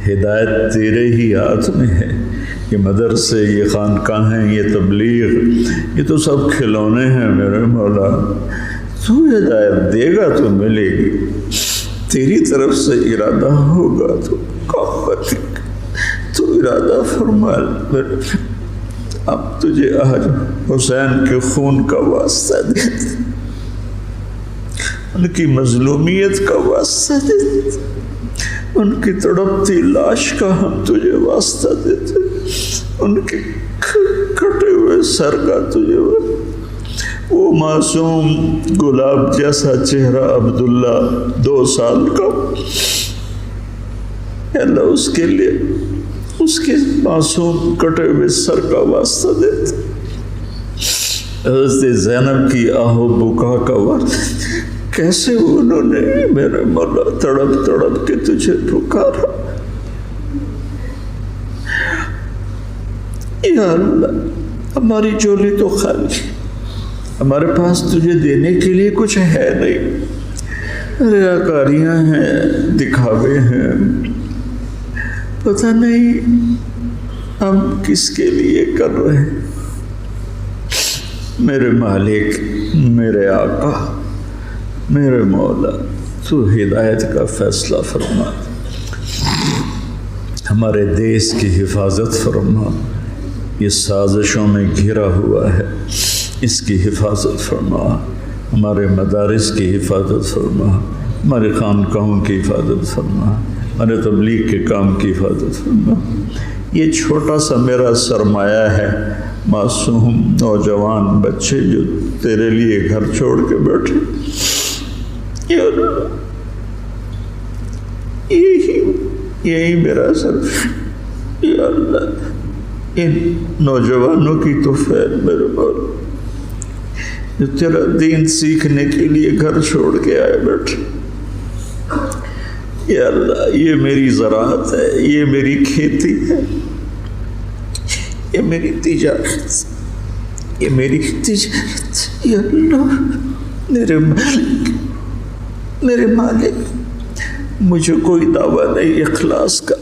ہدایت تیرے ہی ہاتھ میں ہے، یہ مدرسے، یہ خانقاہیں، یہ تبلیغ، یہ تو سب کھلونے ہیں میرے مولا۔ تو ہدایت دے گا تو ملے گی، تیری طرف سے ارادہ ہوگا تو کام بنے گا۔ تو ارادہ فرما میرے، اب تجھے آج حسین کے خون کا واسطہ دیتے، ان کی مظلومیت کا واسطہ دیتے، ان کی تڑپتی لاش کا ہم تجھے واسطہ دیتے، ان کے کٹے ہوئے سر کا تجھے وہ معصوم گلاب جیسا چہرہ عبداللہ 2 سال کا، اللہ اس کے لیے اس کے معصوم کٹے ہوئے سر کا واسطہ دیتے، حضرت زینب کی آہو بکا کا واسطہ، کیسے انہوں نے میرے مولا تڑپ تڑپ کے تجھے پکارا، یا اللہ ہماری جھولی تو خالی، ہمارے پاس تجھے دینے کے لیے کچھ ہے نہیں، ریاکاریاں ہیں، دکھاوے ہیں، پتہ نہیں ہم کس کے لیے کر رہے ہیں۔ میرے مالک، میرے آقا، میرے مولا، تو ہدایت کا فیصلہ فرما، ہمارے دیس کی حفاظت فرما، یہ سازشوں میں گھرا ہوا ہے، اس کی حفاظت فرما، ہمارے مدارس کی حفاظت فرما، ہمارے خانقاہوں کی حفاظت فرما، ہمارے تبلیغ کے کام کی حفاظت فرما۔ یہ چھوٹا سا میرا سرمایہ ہے، معصوم نوجوان بچے جو تیرے لیے گھر چھوڑ کے بیٹھے، یا اللہ یہی میرا سر، یا اللہ ان نوجوانوں کی تو خیر میرے مولا جو تیرا دین سیکھنے کے لیے گھر چھوڑ کے آئے بیٹھے، یا اللہ یہ میری زراعت ہے، یہ میری کھیتی ہے، یہ میری تجارت، یہ میری تجارت، یا اللہ میرے مالک، مجھے کوئی دعویٰ نہیں اخلاص کا،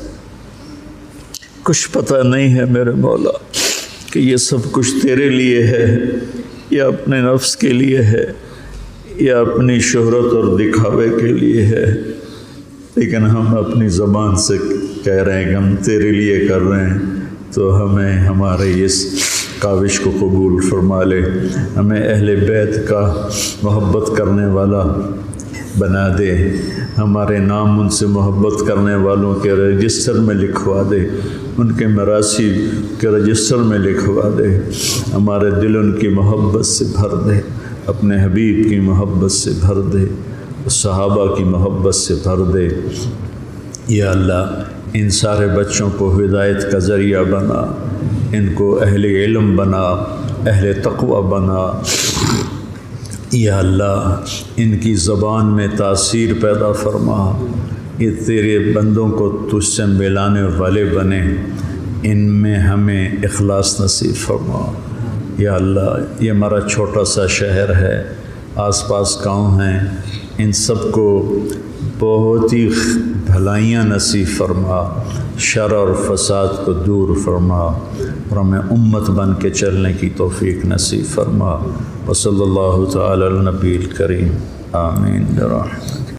کچھ پتہ نہیں ہے میرے مولا کہ یہ سب کچھ تیرے لیے ہے یا اپنے نفس کے لیے ہے یا اپنی شہرت اور دکھاوے کے لیے ہے، لیکن ہم اپنی زبان سے کہہ رہے ہیں کہ ہم تیرے لیے کر رہے ہیں، تو ہمیں ہمارے اس کاوش کو قبول فرما لے، ہمیں اہل بیت کا محبت کرنے والا بنا دے، ہمارے نام ان سے محبت کرنے والوں کے رجسٹر میں لکھوا دے، ان کے مراثی کے رجسٹر میں لکھوا دے، ہمارے دل ان کی محبت سے بھر دے، اپنے حبیب کی محبت سے بھر دے، صحابہ کی محبت سے بھر دے، یا اللہ ان سارے بچوں کو ہدایت کا ذریعہ بنا، ان کو اہل علم بنا، اہل تقوی بنا، یا اللہ ان کی زبان میں تاثیر پیدا فرما، یہ تیرے بندوں کو تجھ سے ملانے والے بنے، ان میں ہمیں اخلاص نصیب فرما، یا اللہ یہ ہمارا چھوٹا سا شہر ہے، آس پاس گاؤں ہیں، ان سب کو بہت ہی بھلائیاں نصیب فرما، شر اور فساد کو دور فرما، اور ہمیں امت بن کے چلنے کی توفیق نصیب فرما، وصلی اللہ تعالی علی النبی الکریم، آمین برحمتک۔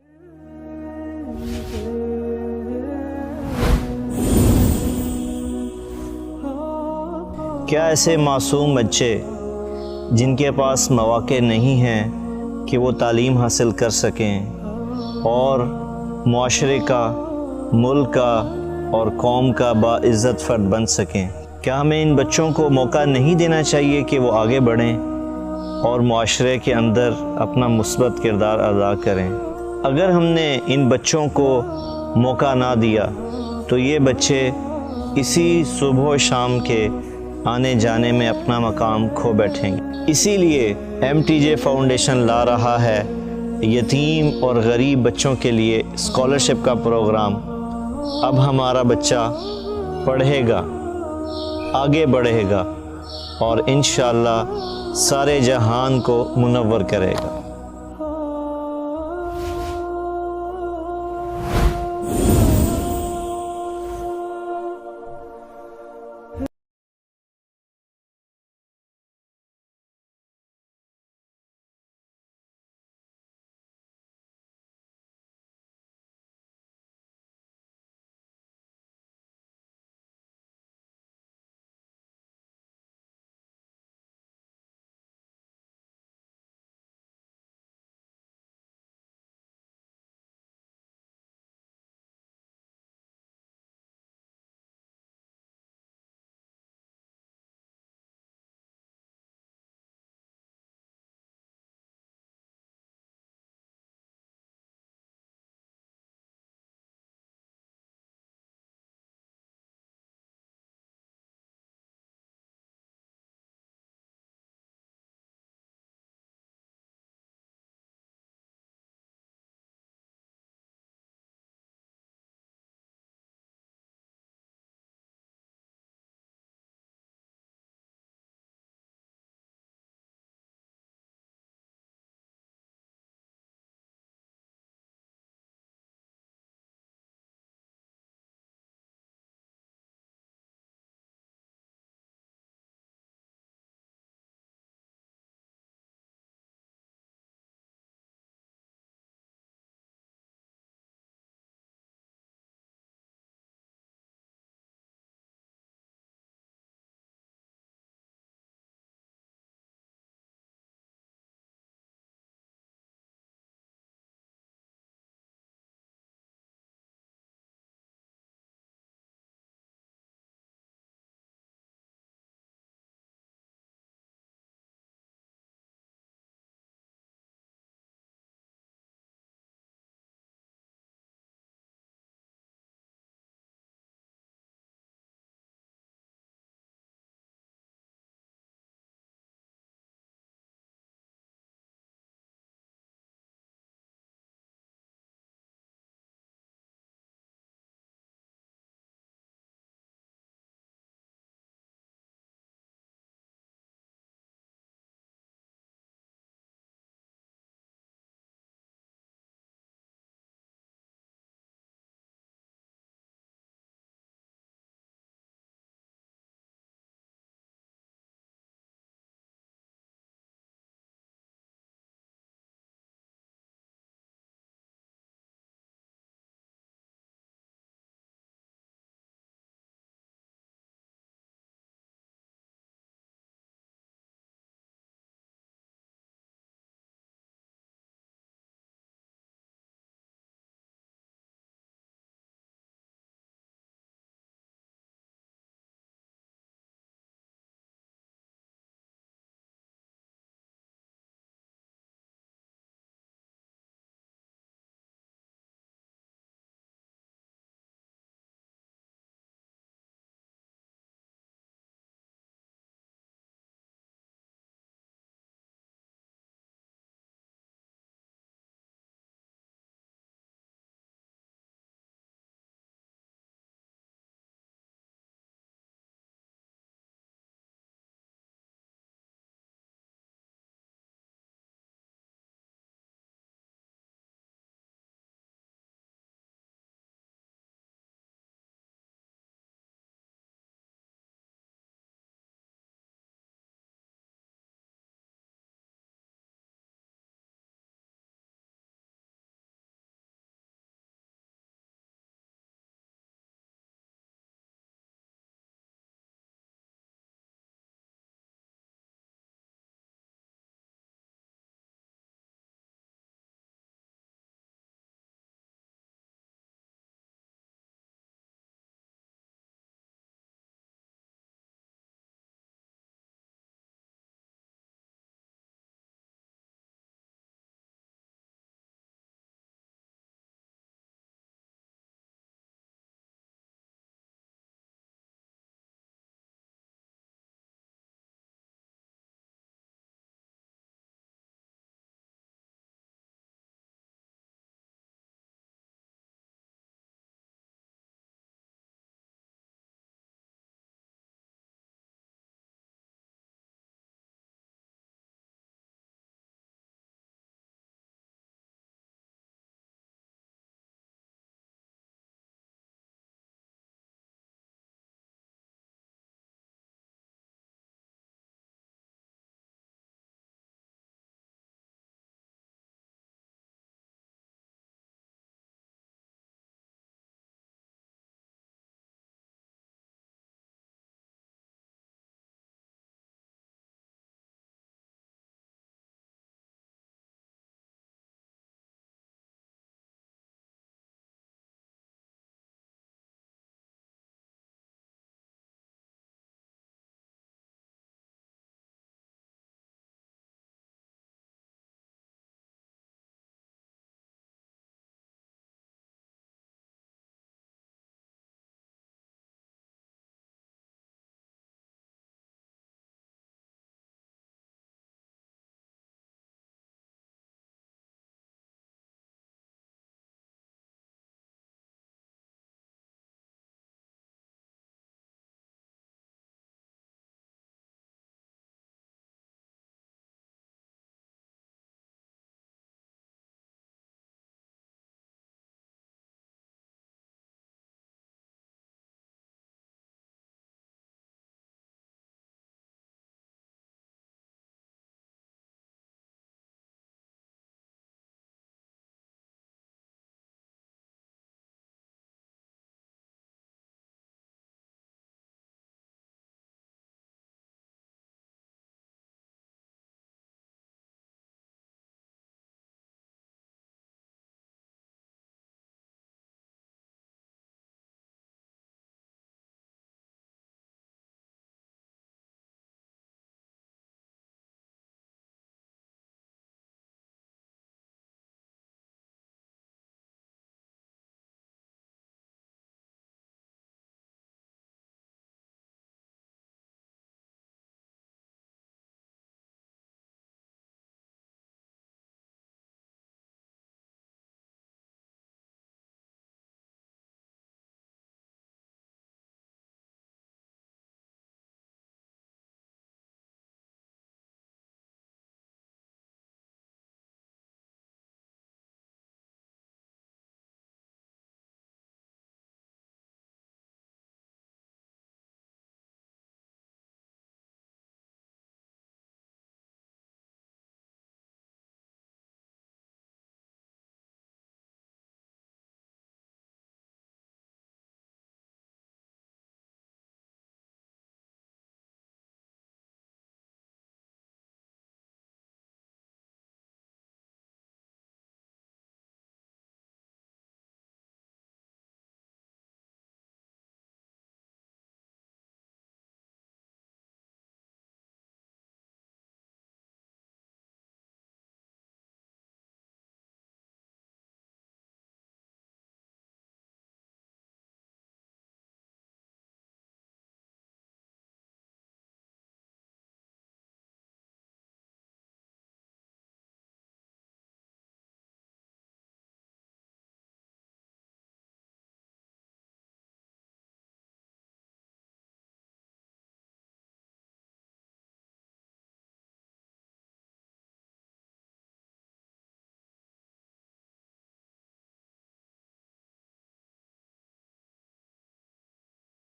کیا ایسے معصوم بچے جن کے پاس مواقع نہیں ہیں کہ وہ تعلیم حاصل کر سکیں اور معاشرے کا، ملک کا اور قوم کا باعزت فرد بن سکیں، کیا ہمیں ان بچوں کو موقع نہیں دینا چاہیے کہ وہ آگے بڑھیں اور معاشرے کے اندر اپنا مثبت کردار ادا کریں؟ اگر ہم نے ان بچوں کو موقع نہ دیا تو یہ بچے اسی صبح و شام کے آنے جانے میں اپنا مقام کھو بیٹھیں گے۔ اسی لیے MTJ فاؤنڈیشن لا رہا ہے یتیم اور غریب بچوں کے لیے اسکالرشپ کا پروگرام۔ اب ہمارا بچہ پڑھے گا، آگے بڑھے گا اور انشاءاللہ سارے جہان کو منور کرے گا۔